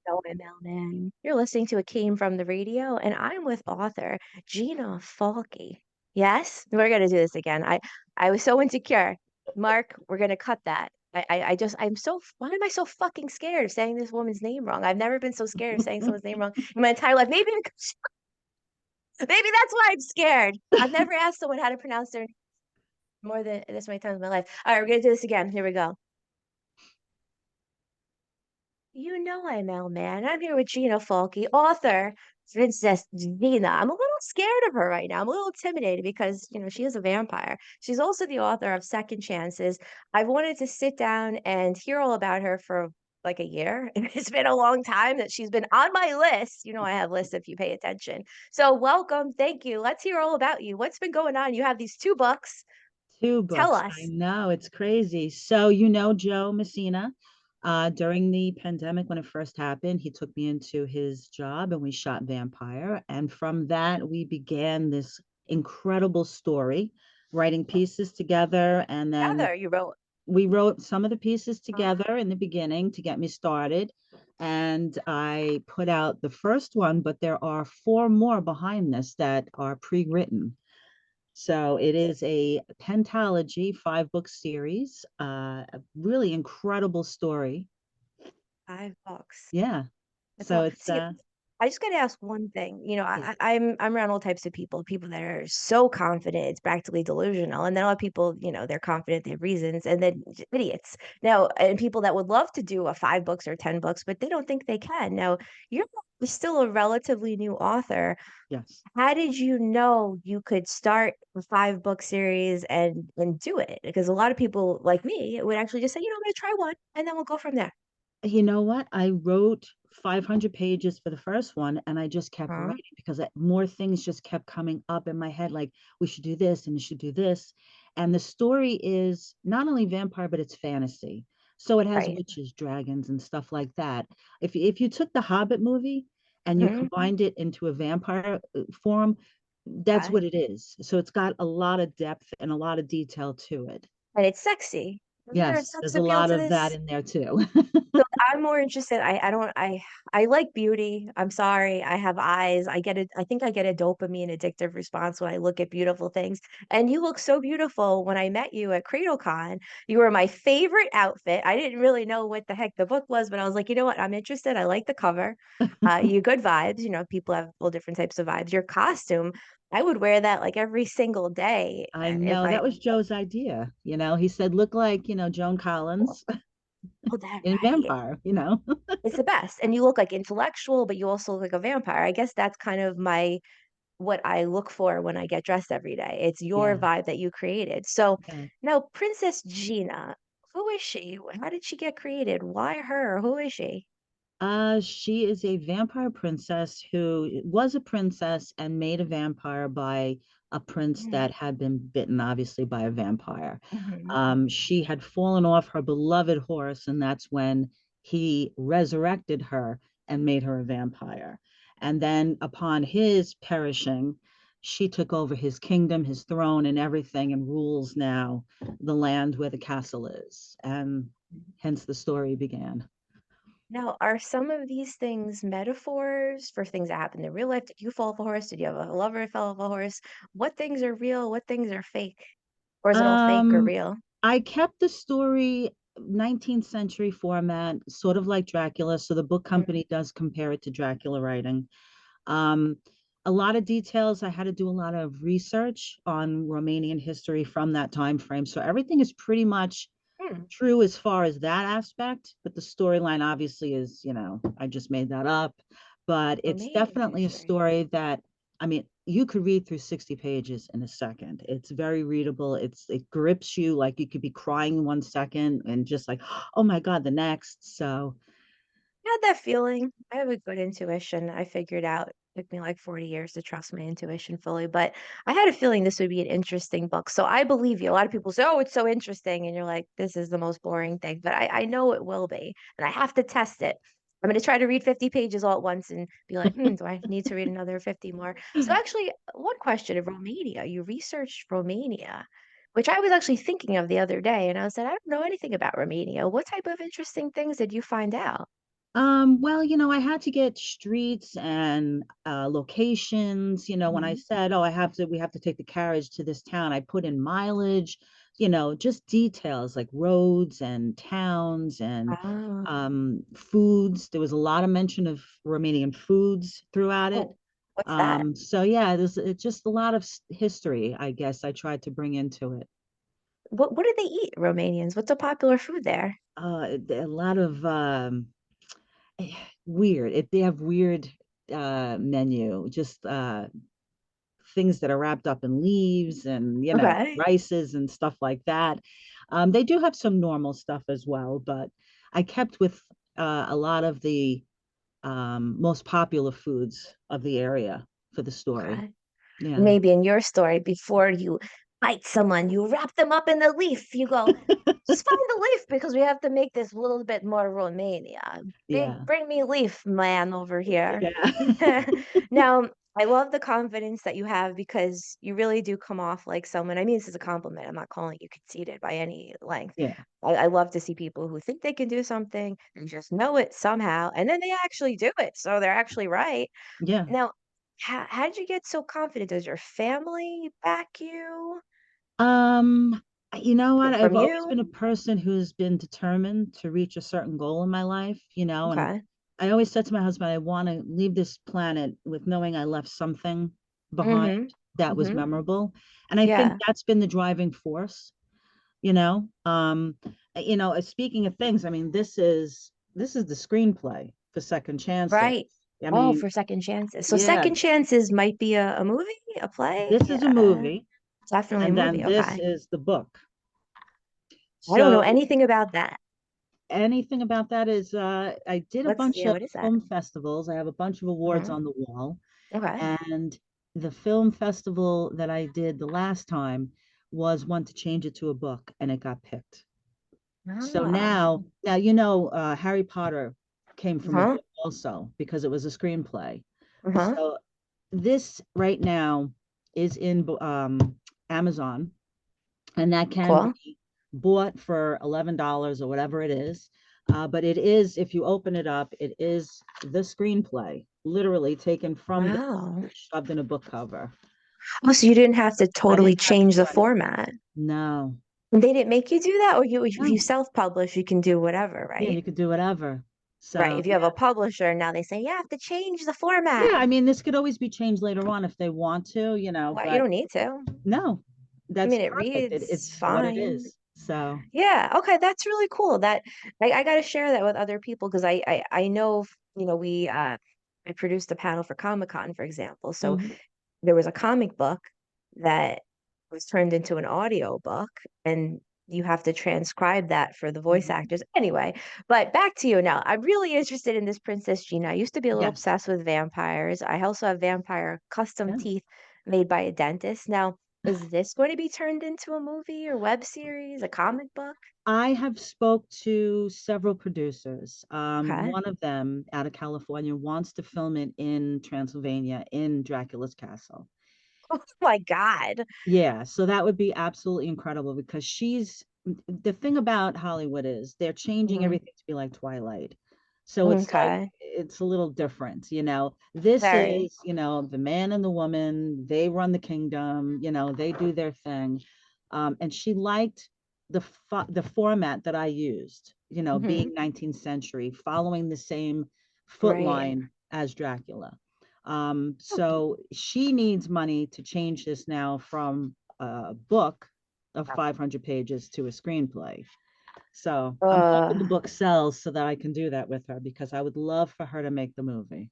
No, man. You're listening to a Came from the Radio, and I'm with author Gina Falke. Yes, we're gonna do this again. I was so insecure. Mark, we're gonna cut that. Why am I so fucking scared of saying this woman's name wrong? I've never been so scared of saying someone's name wrong in my entire life. Maybe that's why I'm scared. I've never asked someone how to pronounce their name more than this many times in my life. All right, we're gonna do this again. Here we go. You know I'm Mel Man. I'm here with Gina Falke, author, Princess Gina. I'm a little scared of her right now. I'm a little intimidated because, she is a vampire. She's also the author of Second Chances. I've wanted to sit down and hear all about her for like a year. It's been a long time that she's been on my list. You know, I have lists if you pay attention. So welcome. Thank you. Let's hear all about you. What's been going on? You have these two books. Two Tell books. I us. know it's crazy. So, Joe Messina, during the pandemic when it first happened, he took me into his job and we shot Vampire. And from that, we began this incredible story, writing pieces together. And then Together, you wrote. we wrote some of the pieces Uh, together in the beginning to get me started. And I put out the first one, but there are four more behind this that are pre written. So it is a pentalogy, 5 book series, a really incredible story. 5 books. Yeah. That's a So lot. it's See, I just gotta ask one thing. yeah. I'm around all types of people that are so confident it's practically delusional, and then a lot of people, they're confident they have reasons, and then idiots. Now, and people that would love to do a 5 books or 10 books, but they don't think they can. Now, you're still a relatively new author. Yes. How did you know you could start a 5 book series and do it? Because a lot of people like me would actually just say, I'm gonna try one, and then we'll go from there. You know what? I wrote 500 pages for the first one and I just kept Huh? writing because more things just kept coming up in my head like we should do this and we should do this. And the story is not only vampire but it's fantasy. So it has Right. witches, dragons and stuff like that. If you took the Hobbit movie and you Mhm. combined it into a vampire form, that's Okay. what it is. So it's got a lot of depth and a lot of detail to it. And it's sexy. Isn't there a Yes, sex there's a appeal lot to of that this? in there too. So I'm more interested. I don't I like beauty. I'm sorry. I have eyes. I think I get a dopamine addictive response when I look at beautiful things. And you look so beautiful when I met you at CradleCon. You were my favorite outfit. I didn't really know what the heck the book was, but I was like, you know what? I'm interested. I like the cover. You good vibes. People have all different types of vibes. Your costume, I would wear that like every single day. I If know I that was Joe's idea. He said, look like, Joan Collins oh, that in right. Vampire. It's the best, and you look, like, intellectual, but you also look like a vampire. I guess that's kind of what I look for when I get dressed every day. It's your Yeah. vibe that you created. So, Yeah. now Princess Gina, who is she? How did she get created? Why her? Who is she? She is a vampire princess who was a princess and made a vampire by a prince Mm, that had been bitten, obviously, by a vampire. mhm. She had fallen off her beloved horse, and that's when he resurrected her and made her a vampire. And then, upon his perishing, she took over his kingdom, his throne, and everything, and rules now the land where the castle is. And hence the story began. Now, are some of these things metaphors for things that happen in real life? Did you fall off a horse? Did you have a lover that fell off a horse? What things are real? What things are fake? Or is it all fake or Um, real? I kept the story 19th century format, sort of like Dracula. So the book Mhm. company does compare it to Dracula writing. Um, a lot of details. I had to do a lot of research on Romanian history from that time frame. So everything is pretty much Hmm. true as far as that aspect, but the storyline obviously is, I just made that up. But it's Romanian definitely a history. story that, I mean, you could read through 60 pages in a second. It's very readable. It grips you like you could be crying 1 second and just like, oh my God, the next. So I had that feeling. I have a good intuition. I figured out it took me like 40 years to trust my intuition fully, but I had a feeling this would be an interesting book. So I believe you. A lot of people say, "Oh, it's so interesting." And you're like, "This is the most boring thing." But I know it will be. And I have to test it. I'm going to try to read 50 pages all at once and be like, do I need to read another 50 more? So actually, one question of Romania. You researched Romania, which I was actually thinking of the other day. And I said, I don't know anything about Romania. What type of interesting things did you find out? Well, I had to get streets and locations. When I Mhm. said, "Oh, we have to take the carriage to this town," I put in mileage, just details like roads and towns and Oh. foods. There was a lot of mention of Romanian foods throughout it. Oh, what's that? So yeah, it's just a lot of history, I guess I tried to bring into it. What do they eat, Romanians? What's a popular food there? A lot of weird. They have weird menu, just things that are wrapped up in leaves and Okay. rices and stuff like that. They do have some normal stuff as well, but I kept with a lot of the most popular foods of the area for the story. Okay. Yeah. Maybe in your story, before you bite someone, you wrap them up in the leaf. You go, just find the leaf because we have to make this a little bit more Romania. Yeah. Bring me leaf, man, over here. Yeah. Now, I love the confidence that you have because you really do come off like someone. I mean, this is a compliment. I'm not calling you conceited by any length. Yeah. I love to see people who think they can do something and just know it somehow, and then they actually do it. So they're actually right. Yeah. Now, how did you get so confident? Does your family back you? Um, you know Is what? it I've from always been a you? person who's been determined to reach a certain goal in my life, and Okay. I always said to my husband, I want to leave this planet with knowing I left something behind Mhm. that was Mhm. memorable. And I think Yeah. that's been the driving force, you know. Speaking of things, I mean, this is the screenplay for Second Chances. Right. I Oh, mean, for second chances. So yeah, second chances might be a movie, a play? this is a movie, Definitely a and then movie. this Okay. is the book. I don't know So anything about that. anything about that is I did a bunch Yeah, of what is that? film festivals. I have a bunch of awards Mhm. on the wall, Okay. and the film festival that I did the last time was one to change it to a book, and it got picked. So Ah. now Harry Potter came from a Uh-huh. book also because it was a screenplay. Uh-huh. So this right now is in Amazon, and that can Cool. be bought for $11 or whatever it is. But it is, if you open it up, it is the screenplay, literally taken from the Wow. shoved in a book cover. Oh, so you didn't have to I totally didn't have to change do the anything. format. No, They didn't make you do that? Or you if you no. self-publish, you can do whatever, Yeah, right? you could do whatever. Right. So If you have a publisher, now they say, "You have to change the yeah, format." I mean, this could always be changed later on if they want to, Well, you but don't need to. no, I that's mean, it perfect. reads It's what it fine. is. So Yeah, okay, that's really cool. That I gotta share that with other people because I know, we I produced a panel for Comic-Con, for example. So mhm. there was a comic book that was turned into an audio book, and you have to transcribe that for the voice Mhm. actors. Anyway, but back to you now. I'm really interested in this Princess Gina. I used to be a little Yes. obsessed with vampires. I also have vampire custom Yeah. teeth made by a dentist. Now, is this going to be turned into a movie or web series, a comic book? I have spoke to several producers. Okay. One of them out of California wants to film it in Transylvania in Dracula's castle. Oh my God. Yeah, so that would be absolutely incredible because the thing about Hollywood is they're changing Mhm. everything to be like Twilight. So it's like Okay. it's a little different. This Very. is, the man and the woman, they run the kingdom, they do their thing. And she liked the format that I used, being Mhm. 19th century, following the same foot Right. line as Dracula. So she needs money to change this now from a book of 500 pages to a screenplay. So I'm hoping the Uh, book sells so that I can do that with her because I would love for her to make the movie.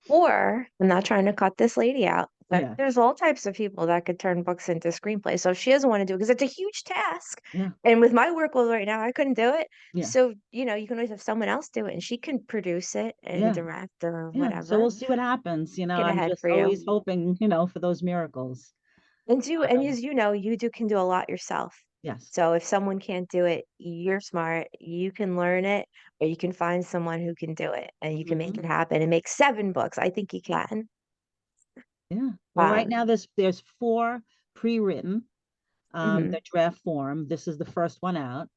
or I'm not trying to cut this lady out, but Yeah, there's all types of people that could turn books into screenplays. So if she doesn't want to do it, because it's a huge task. yeah, And with my workload right now, I couldn't do it. yeah, So, you can always have someone else do it and she can produce it and yeah, direct or yeah. So whatever. we'll see what happens. Get I'm ahead just for you. always hoping, for those miracles. And Um, as you know, can do a lot yourself. yes. So if someone can't do it, you're smart. You can learn it, or you can find someone who can do it, and you can make Hmm. it happen and make 7 books. I think you can. Yeah. Well, right Um, now there's four pre-written, mhm. the draft form. This is the first one out.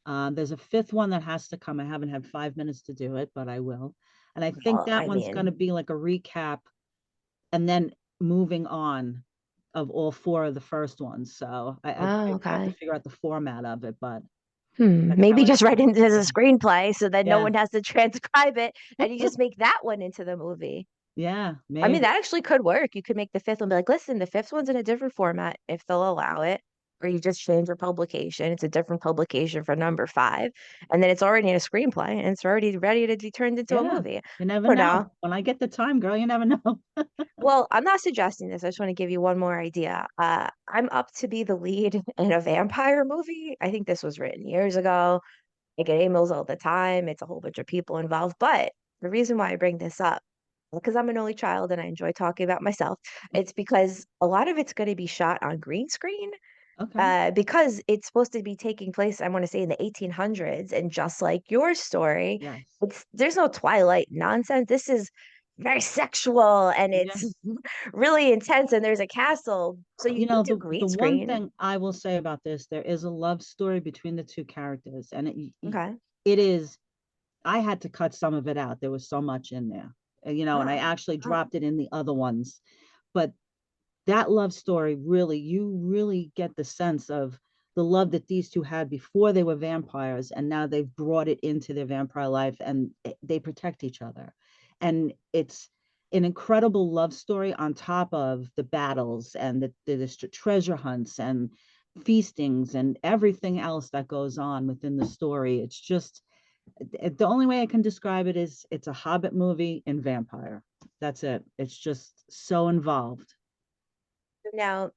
There's a fifth one that has to come. I haven't had 5 minutes to do it, but I will. And I think Well, that I one's going to mean, be like a recap and then moving on of all four of the first ones. So I oh, have to okay. figure out the format of it, but Hmm. that's how Maybe I just write feel. it as a screenplay so that no Yeah. one has to transcribe it and you just make that one into the movie. Yeah, I mean, maybe. that actually could work. You could make the fifth one be like, listen, the fifth one's in a different format if they'll allow it. Or you just change your publication. It's a different publication for number five. And then it's already in a screenplay and it's already ready to be turned into a Yeah. movie. You never For know. now. When I get the time, girl, you never know. Well, I'm not suggesting this. I just want to give you one more idea. I'm up to be the lead in a vampire movie. I think this was written years ago. I get emails all the time. It's a whole bunch of people involved. But the reason why I bring this up, because I'm an only child and I enjoy talking about myself, it's because a lot of it's going to be shot on green screen, Okay. because it's supposed to be taking place, I want to say, in the 1800s. And just like your story, Yes. there's no Twilight nonsense. This is very sexual and Yeah. it's really intense. And there's a castle, so you You could know, do the green one screen. thing I will say about this, there is a love story between the two characters, and Okay. it is. I had to cut some of it out. There was so much in there, and I Oh, actually oh, dropped it in the other ones. But that love story really, you really get the sense of the love that these two had before they were vampires, and now they've brought it into their vampire life, and they protect each other. And it's an incredible love story on top of the battles and the treasure hunts and feastings and everything else that goes on within the story. It's just the only way I can describe it is it's a Hobbit movie and vampire. That's it. It's just so involved. now,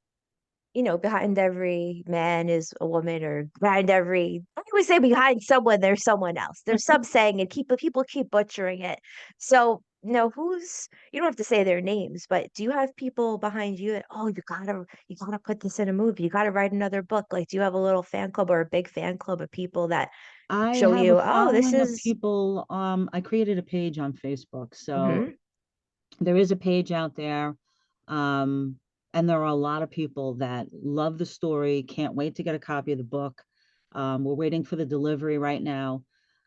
behind every man is a woman, or behind every, I always say behind someone, there's someone else. There's some saying, and people keep butchering it. So, you don't have to say their names, but do you have people behind you that, oh, you gotta put this in a movie. You gotta write another book. Like, do you have a little fan club or a big fan club of people that I show have a you, oh, this following of is, people. I created a page on Facebook. So hmm there is a page out there. Um, and there are a lot of people that love the story, can't wait to get a copy of the book. We're waiting for the delivery right now,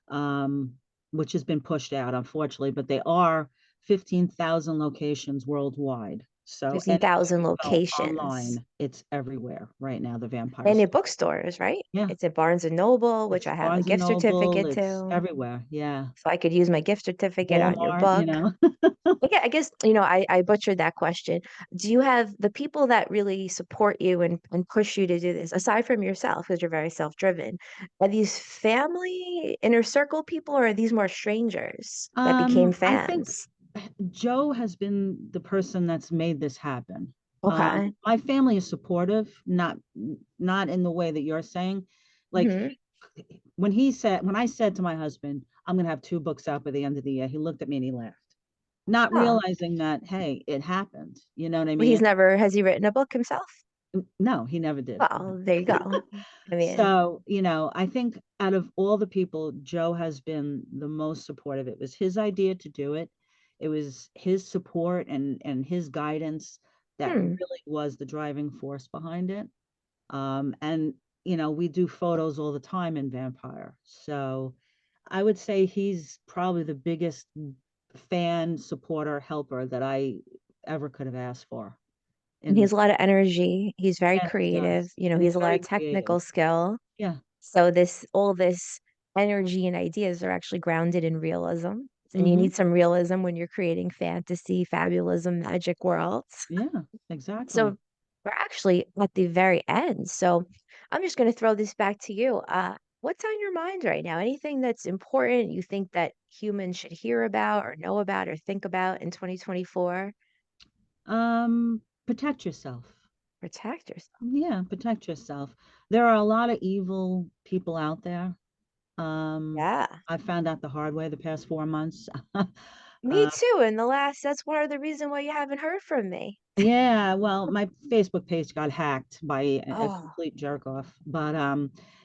um, which has been pushed out, unfortunately, but they are 15,000 locations worldwide. So anywhere 15,000 you go locations. online, it's everywhere right now, the vampire And in story. bookstores, right? Yeah, It's at Barnes and Noble, which it's I have a Barnes and gift Noble, certificate it's to. everywhere. Yeah. So I could use my gift certificate on your Walmart, you book. know. Yeah, I guess, I butchered that question. Do you have the people that really support you and push you to do this, aside from yourself, because you're very self-driven? Are these family, inner circle people, or are these more strangers that became I think fans? Joe has been the person that's made this happen. Okay. My family is supportive, not in the way that you're saying. Like hmm when I said to my husband, I'm gonna have two books out by the end of the year, he looked at me and he laughed, not Oh, realizing that, hey, it happened. You know what I well, mean? has he written a book himself? No, he never did. Well, there you go. I mean, So, I think out of all the people, Joe has been the most supportive. It was his idea to do it. It was his support and his guidance that hmm. really was the driving force behind it. And we do photos all the time in Vampire. So I would say he's probably the biggest fan, supporter, helper that I ever could have asked for And in he this. has a lot of energy. He's very Yes, he creative. does. He And has he's a lot very of creative. technical skill. Yeah. So all this energy and ideas are actually grounded in realism. And you Hmm. need some realism when you're creating fantasy, fabulism, magic worlds. Yeah, exactly. So we're actually at the very end. So I'm just going to throw this back to you. What's on your mind right now? Anything that's important you think that humans should hear about or know about or think about in 2024? Protect yourself. Protect yourself. Yeah, protect yourself. There are a lot of evil people out there. Yeah. I found out the hard way the past 4 months. Me uh, too. And that's one of the reason why you haven't heard from me. Yeah, well, my Facebook page got hacked by a Oh, complete jerk off. But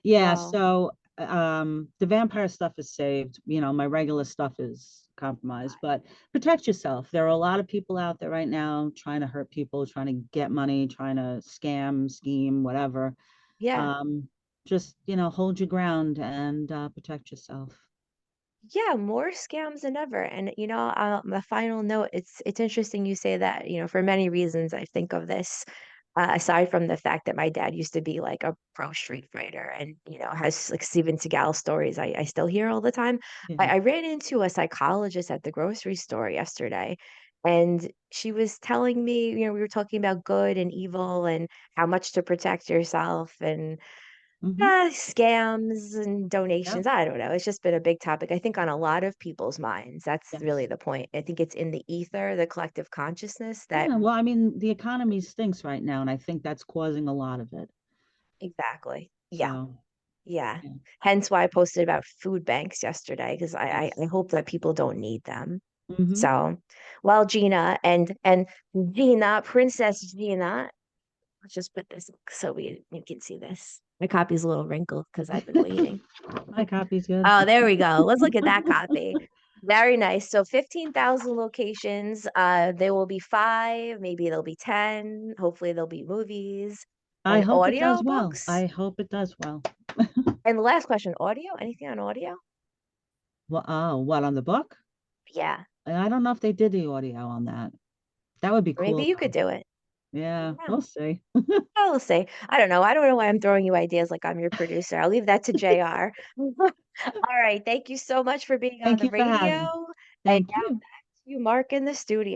yeah, well, so the vampire stuff is saved. My regular stuff is compromised, but protect yourself. There are a lot of people out there right now trying to hurt people, trying to get money, trying to scam, scheme, whatever. yeah. Um, just, hold your ground and protect yourself. Yeah, more scams than ever. And a final note, it's interesting you say that. For many reasons, I think of this. Aside from the fact that my dad used to be like a pro street fighter and has like Steven Seagal stories I still hear all the time. I, Yeah. I ran into a psychologist at the grocery store yesterday, and she was telling me, we were talking about good and evil and how much to protect yourself and Hmm. scams and Yep. donations. I don't know. It's just been a big topic, I think, on a lot of people's minds. That's really Yes. the point. I think it's in the ether, the collective consciousness that Yeah. Well, I mean, the economy stinks right now, and I think that's causing a lot of it. exactly. Yeah. So, Yeah. yeah. Hence why I posted about food banks yesterday because I Yes. hope that people don't need them. Hmm. So, well, Gina and Gina, Princess Gina, let's just put this so we can see this. My copy's a little wrinkled because I've been waiting. My copy's good. Oh, there we go. Let's look at that copy. Very nice. So 15,000 locations. There will be five, maybe there'll be 10. Hopefully there'll be movies I and hope it does audio well. books. I hope it does well. And the last question, audio? Anything on audio? Well, oh, what on the book? Yeah. I don't know if they did the audio on that. That would be Or maybe cool you could though. do it. Yeah, Yeah. we'll see. I'll say. I don't know. I don't know why I'm throwing you ideas like I'm your producer. I'll leave that to JR. All right. Thank you so much for being on Thank the you for radio. having. And Thank now you. back to you, Mark, in the studio.